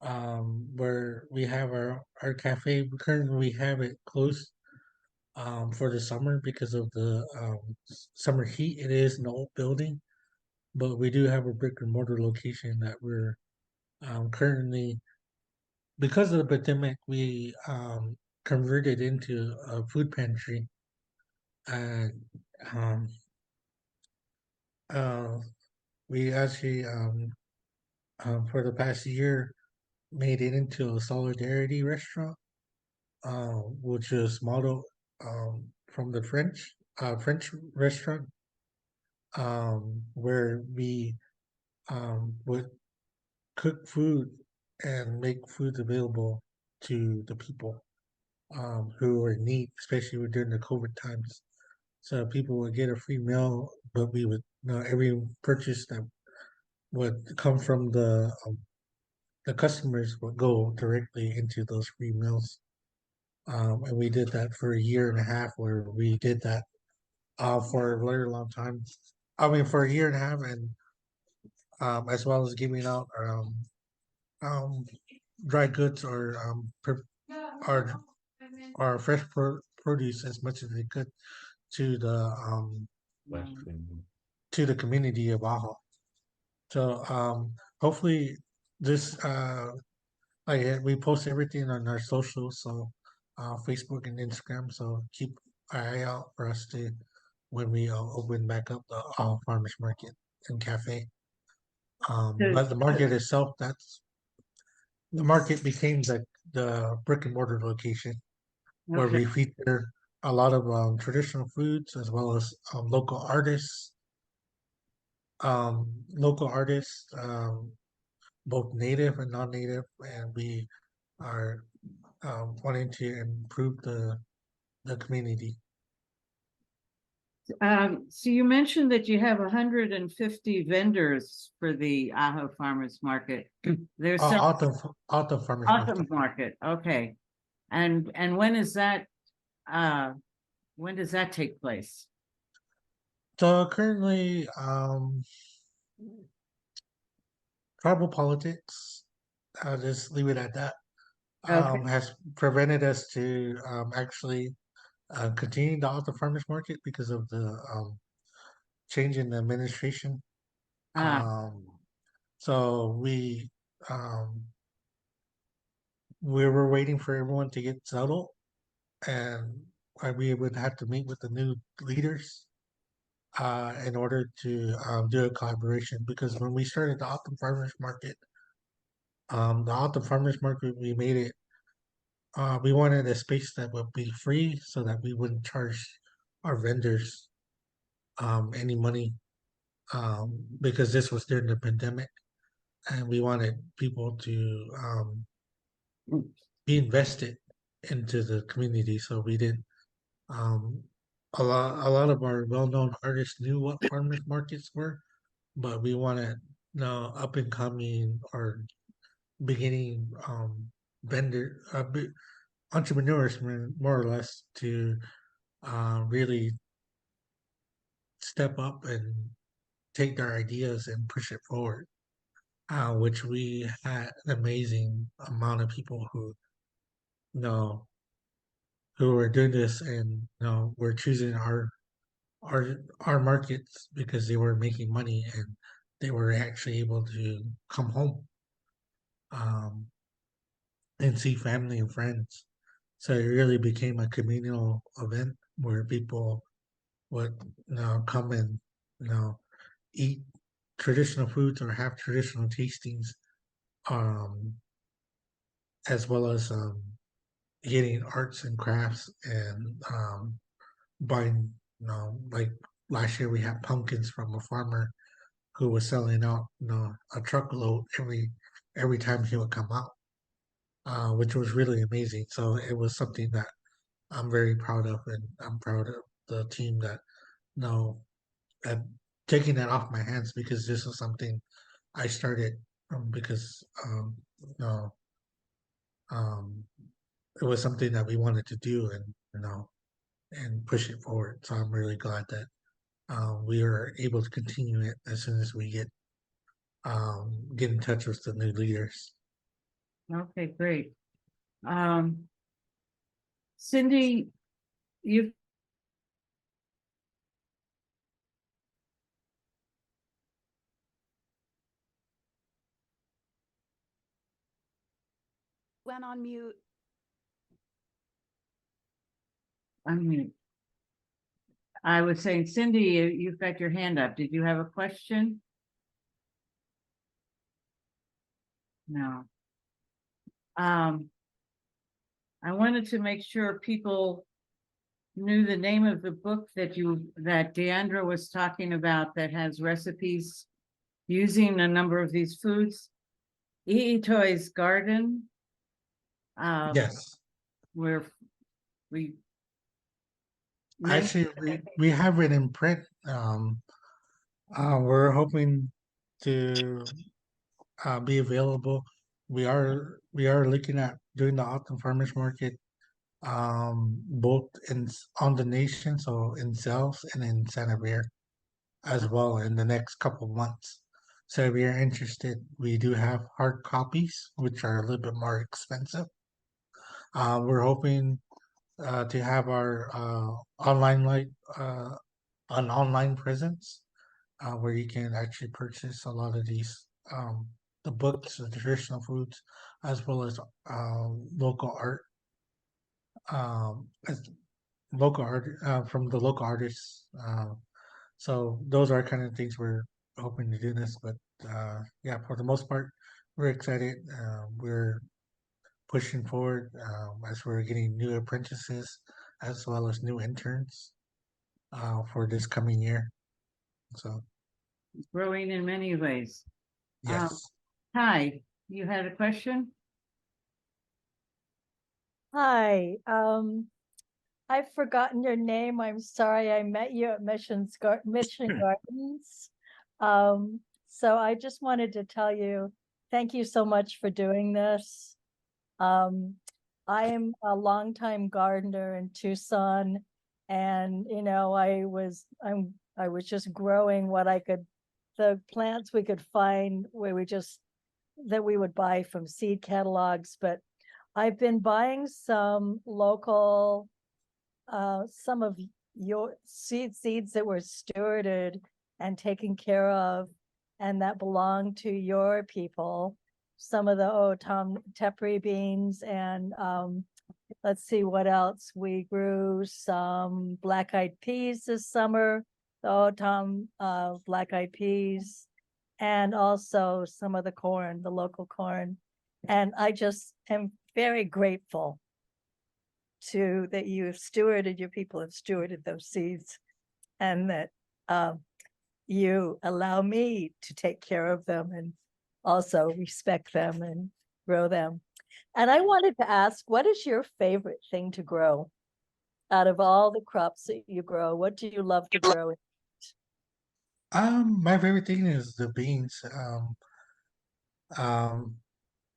Where we have our cafe. Currently, we have it closed for the summer because of the summer heat. It is an old building, but we do have a brick and mortar location that we're currently, because of the pandemic, we converted into a food pantry, and um, uh, we actually for the past year made it into a solidarity restaurant, which is modeled from the French restaurant, where we would cook food and make food available to the people who were in need, especially during the COVID times. So people would get a free meal, but we would, every purchase that would come from the customers would go directly into those free meals. And we did that for a year and a half, where we did that for a very long time. I mean, for a year and a half, and as well as giving out um, dry goods or or fresh produce as much as they could to the community of Baja. So hopefully this we post everything on our socials, so Facebook and Instagram. So keep an eye out for us to when we open back up the farmers market and cafe. But the market itself, that's the market became the brick and mortar location where Okay. we feature a lot of traditional foods as well as local artists, both native and non-native, and we are wanting to improve the community. So you mentioned that you have 150 vendors for the Ajo Farmers Market. There's some Autumn farmers Autumn market. Market. Okay. And uh when does that take place? So currently, tribal politics, I'll just leave it at that, Okay. has prevented us to actually continue the autumn farmers market because of the change in the administration. Uh, Um, so um, we were waiting for everyone to get settled, and we would have to meet with the new leaders in order to do a collaboration. Because when we started the Autumn Farmers Market, we made it. We wanted a space that would be free, so that we wouldn't charge our vendors any money, because this was during the pandemic, and we wanted people to be invested into the community. So we did um, a lot of our well-known artists knew what farmers markets were, but we wanted up and coming or beginning vendor entrepreneurs, more or less, to really step up and take their ideas and push it forward. Which we had an amazing amount of people who you know who were doing this, and were choosing our markets because they were making money and they were actually able to come home um, and see family and friends. So it really became a communal event where people would come and you know eat traditional foods or have traditional tastings, um, as well as getting arts and crafts and buying. Like last year we had pumpkins from a farmer who was selling out a truckload every time he would come out, which was really amazing. So it was something that I'm very proud of, and I'm proud of the team that no at taking that off my hands, because this is something I started because um, it was something that we wanted to do, and and push it forward. So I'm really glad that we are able to continue it as soon as we get in touch with the new leaders. Okay, great. Cindy, you Went on mute. I mean, I was saying, Cindy, you've got your hand up. Did you have a question? No. I wanted to make sure people knew the name of the book that Deandra was talking about that has recipes using a number of these foods. Toy's Garden. Yes, Where we actually, mentioned we have it in print. We're hoping to be available. We are looking at doing the Autumn Farmers Market, both on the nation, so in Sales and in Santa Maria as well in the next couple of months. So if you're interested, we do have hard copies, which are a little bit more expensive. We're hoping to have our uh, an online presence where you can actually purchase a lot of these the books, the traditional foods, as well as local art, as local art from the local artists. So those are kind of things we're hoping to do this, but yeah, for the most part, we're excited. We're pushing forward as we're getting new apprentices as well as new interns for this coming year. So growing in many ways. yes. Hi, you had a question? Hi, I've forgotten your name. I'm sorry. I met you at Mission Gardens. So I just wanted to tell you, thank you so much for doing this. I am a longtime gardener in Tucson, and I was just growing the plants we could find that we would buy from seed catalogs, but I've been buying some local, some of your seeds that were stewarded and taken care of, and that belong to your people. Some of the Tom Tepri beans, and let's see what else. We grew some black-eyed peas this summer, the Tom black-eyed peas, and also some of the corn, the local corn. And I just am very grateful that your people have stewarded those seeds, and that you allow me to take care of them and also respect them and grow them. And I wanted to ask, what is your favorite thing to grow out of all the crops that you grow? What do you love to grow? My favorite thing is the beans. Um,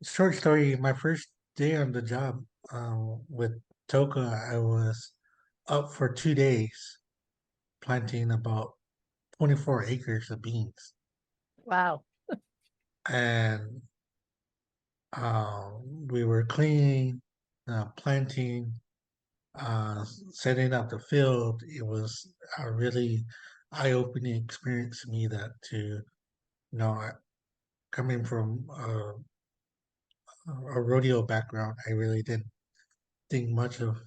Short story. My first day on the job with Toka, I was up for 2 days planting about 24 acres of beans, Wow. and we were cleaning, planting, setting up the field, it was a really eye-opening experience to me that coming from a rodeo background, I really didn't think much of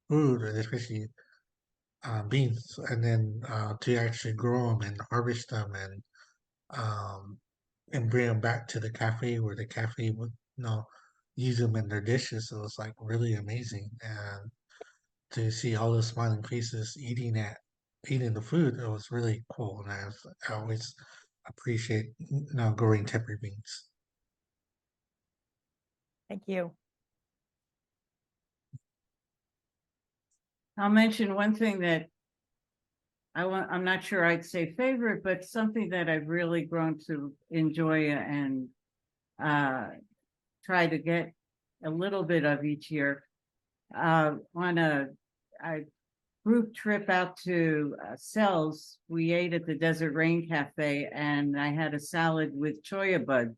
food, and especially beans, and then to actually grow them and harvest them um, and bring them back to the cafe where the cafe would use them in their dishes. So it was like really amazing, and to see all the smiling faces eating the food, it was really cool. And I always appreciate growing temporary beans. Thank you. I'll mention one thing that I'm not sure I'd say favorite, but something that I've really grown to enjoy and try to get a little bit of each year. On a group trip out to Sells, we ate at the Desert Rain Cafe, and I had a salad with choya bud,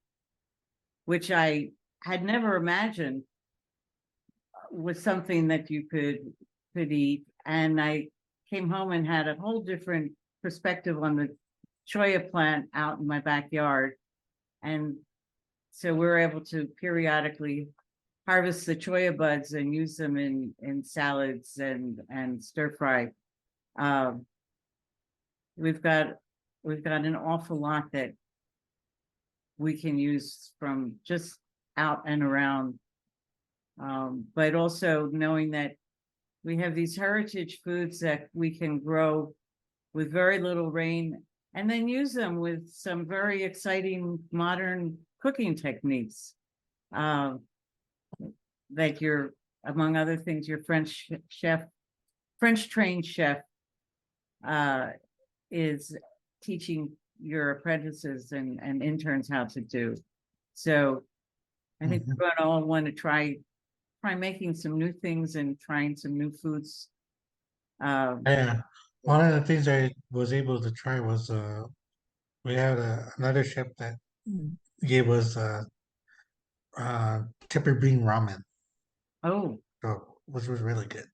which I had never imagined was something that you could eat. And I came home and had a whole different perspective on the choya plant out in my backyard. And so we were able to periodically harvest the choya buds and use them in salads and stir fry. We've got an awful lot that we can use from just out and around. But also knowing that we have these heritage foods that we can grow with very little rain and then use them with some very exciting modern cooking techniques. That you're, among other things, your French trained chef is teaching your apprentices and interns how to do. So I think we're going to all want to try making some new things and trying some new foods. Yeah, one of the things I was able to try was we had another chef that gave us temper bean ramen, Oh, so which was really good.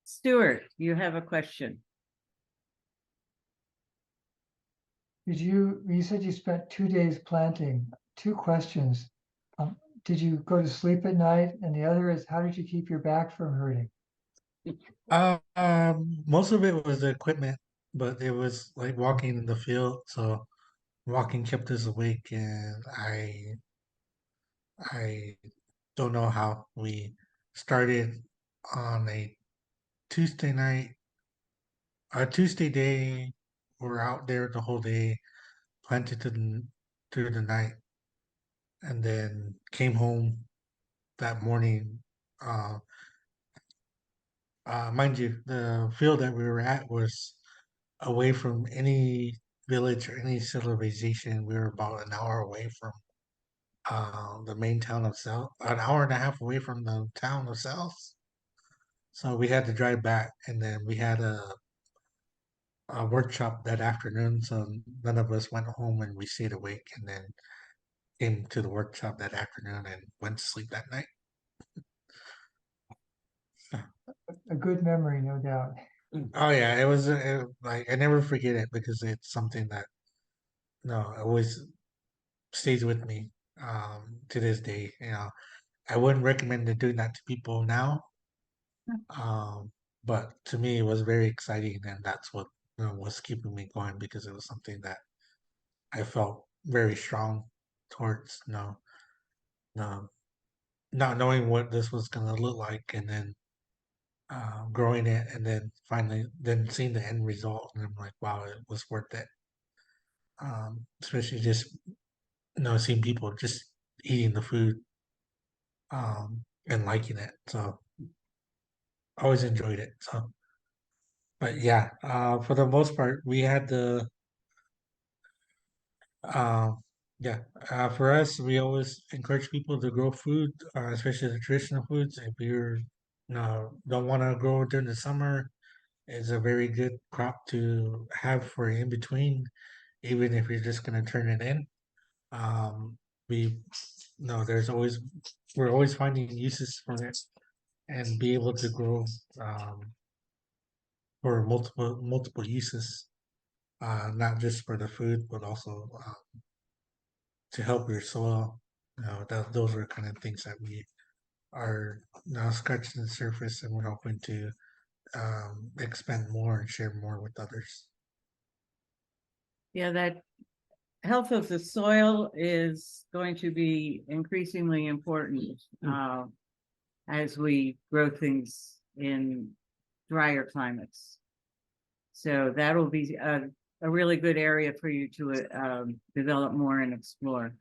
Stuart, you have a question. You said you spent 2 days planting. Two questions. Did you go to sleep at night? And the other is, how did you keep your back from hurting? Most of it was the equipment, but it was like walking in the field, so walking kept us awake, and I don't know how we started on a Tuesday night, a Tuesday day. We're out there the whole day, planted through the night, and then came home that morning. Uh, Mind you, the field that we were at was away from any village or any civilization. We were about an hour away from the main town of South, an hour and a half away from the town of South. So we had to drive back, and then we had a workshop that afternoon. So none of us went home, and we stayed awake, and then came to the workshop that afternoon and went to sleep that night. A good memory, no doubt. Oh yeah, like I never forget it because it's something that always stays with me to this day. I wouldn't recommend doing that to people now, but to me it was very exciting, and that's what was keeping me going because it was something that I felt very strong towards. Um, Not knowing what this was gonna look like, and then growing it, and then finally then seeing the end result, and I'm like, wow, it was worth it. Especially just seeing people just eating the food and liking it. So I always enjoyed it. So, but yeah, for the most part, we had the uh, yeah. For us, we always encourage people to grow food, especially the traditional foods. If you're don't want to grow during the summer, it's a very good crop to have for in between, even if you're just gonna turn it in. We no, there's always we're always finding uses for it, and be able to grow for multiple uses, not just for the food, but also to help your soil. Those are kind of things that we are now scratching the surface, and we're hoping to expand more and share more with others. Yeah, that health of the soil is going to be increasingly important as we grow things in drier climates. So that'll be a really good area for you to develop more and explore.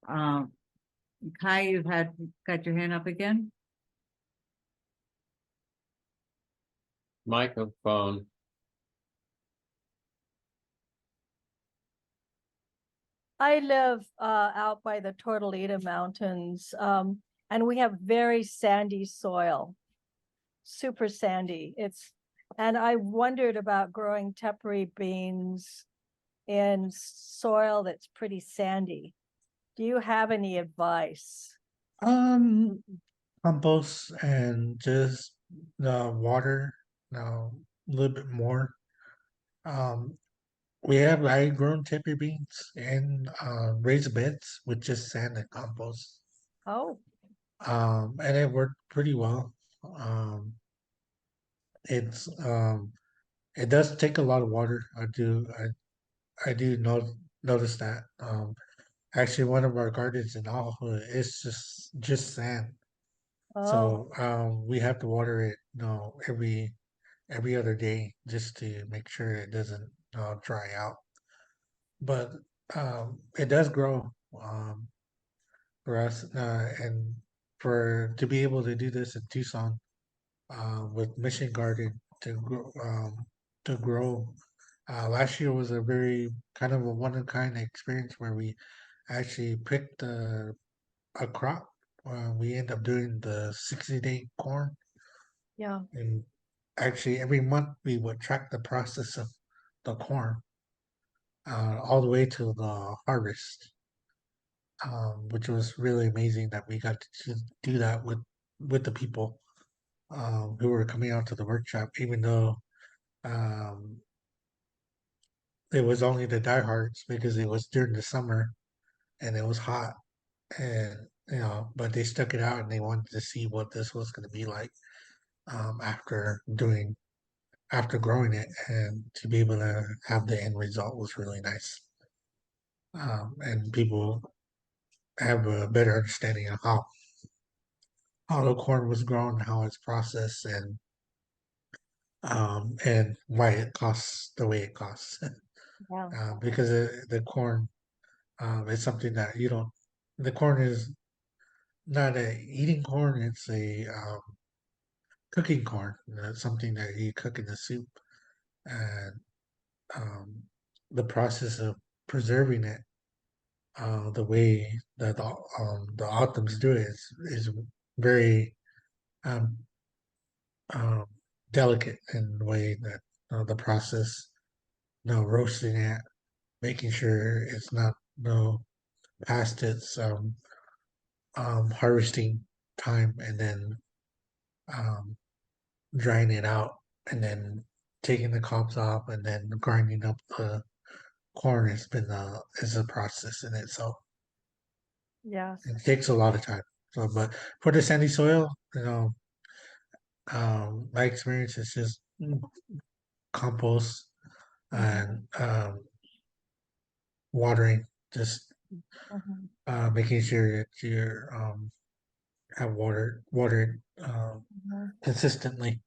Kai, you've got your hand up again? Microphone. I live out by the Tortolita Mountains, and we have very sandy soil, super sandy. And I wondered about growing tepary beans in soil that's pretty sandy. Do you have any advice? Compost and just the water, a little bit more. I grown tepary beans in raised beds with just sand and compost. Oh, And it worked pretty well. Um, it's it does take a lot of water. I do notice that. Actually, one of our gardens in Oahu is just sand. oh, So we have to water it, every other day just to make sure it doesn't dry out. But it does grow for us, and for to be able to do this in Tucson with Mission Garden to grow. Last year was a very kind of a one of a kind experience where we actually picked a crop. We end up doing the 60-day corn, yeah. and actually every month we would track the process of the corn all the way to the harvest, which was really amazing that we got to do that with the people who were coming out to the workshop, even though um, it was only the diehards because it was during the summer and it was hot, and but they stuck it out and they wanted to see what this was going to be like after growing it, and to be able to have the end result was really nice. And people have a better understanding of how the corn was grown, how it's processed, and why it costs the way it costs. Yeah. Because the corn is something that you don't. The corn is not a eating corn; it's a cooking corn. Something that you cook in the soup, and um, the process of preserving it, the way that the autumns do it is very um, um, delicate in the way that the process, roasting it, making sure it's not past its harvesting time, and then um, drying it out, and then taking the cobs off, and then grinding up the corn is a process in itself. Yes. It takes a lot of time. So, but for the sandy soil, my experience is just compost and watering, just Mhm, making sure that you have watered mhm. consistently,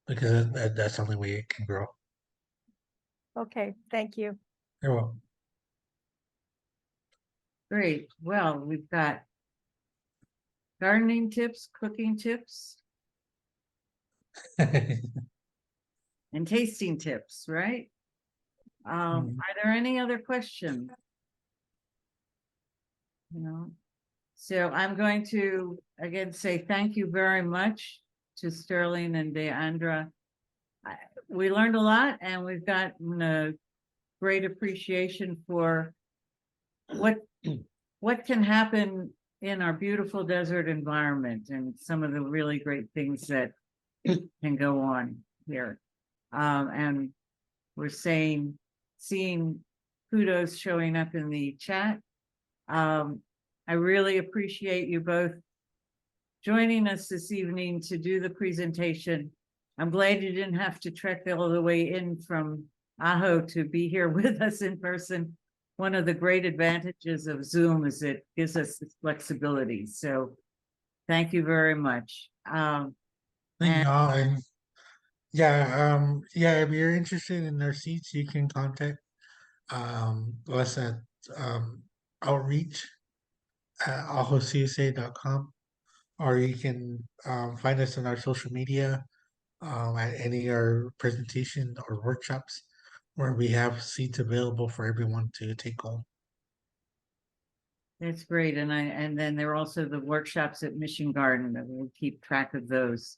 because that's the only way it can grow. Okay, thank you. You're welcome. Great. Well, we've got gardening tips, cooking tips, and tasting tips, right? Mhm. Are there any other questions? So I'm going to again say thank you very much to Sterling and Deandra. We learned a lot, and we've gotten a great appreciation for what can happen in our beautiful desert environment and some of the really great things that can go on here. And we're seeing kudos showing up in the chat. I really appreciate you both joining us this evening to do the presentation. I'm glad you didn't have to trek all the way in from Ajo to be here with us in person. One of the great advantages of Zoom is it gives us this flexibility. So thank you very much. Thank And you all. And yeah, if you're interested in our seats, you can contact us at outreach at ahocsa.com, or you can find us on our social media at any of our presentation or workshops where we have seats available for everyone to take home. that's great. And then there are also the workshops at Mission Garden that we'll keep track of those.